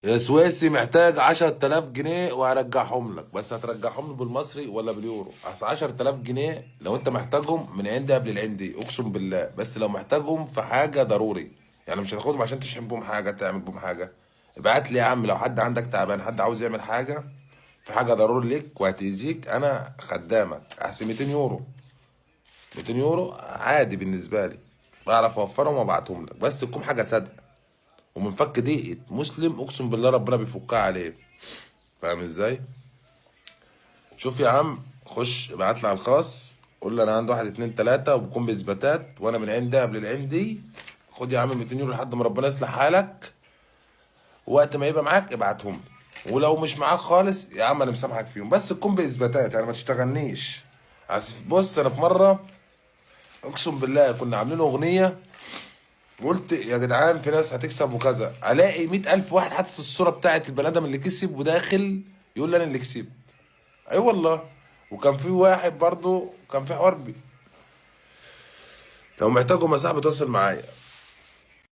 يا سويسي محتاج 10,000 جنيه وهرجعهم لك، بس هترجعهم لي بالمصري ولا باليورو؟ اصل 10,000 جنيه لو انت محتاجهم من عندي قبل العندي اقسم بالله، بس لو محتاجهم في حاجه ضروري، يعني مش هتاخدهم عشان تشحن بهم حاجه تعمل بهم حاجه. ابعت لي يا عم، لو حد عندك تعبان، حد عاوز يعمل حاجه في حاجه ضروري ليك وهتأذيك، انا خدامك. احسن 200 يورو، 200 يورو عادي بالنسبه لي، بعرف اوفرهم وابعتهم لك، بس تكون حاجه صادقه. ومن فك دي مسلم اقسم بالله ربنا بيفكها عليه. فاهم ازاي؟ شوف يا عم، خش ابعت لي على الخاص، قول لي انا عندي واحد اتنين تلاته وبكون باثباتات، وانا من عندي قبل العندي. خد يا عم 200 يورو لحد ما ربنا يصلح حالك، وقت ما يبقى معاك ابعتهم لي. ولو مش معاك خالص يا عم انا مسامحك فيهم، بس تكون باثباتات، يعني ما تشتغلنيش. بص انا في مره اقسم بالله كنا عاملين اغنيه، قلت يا جدعان في ناس هتكسب وكذا، الاقي 100,000 واحد حاطط الصوره بتاعت البني ادم اللي كسب وداخل يقول لي انا اللي كسبت. اي والله. وكان في واحد برضو كان في حوار لو محتاجهم يا صاحبي تواصل معايا.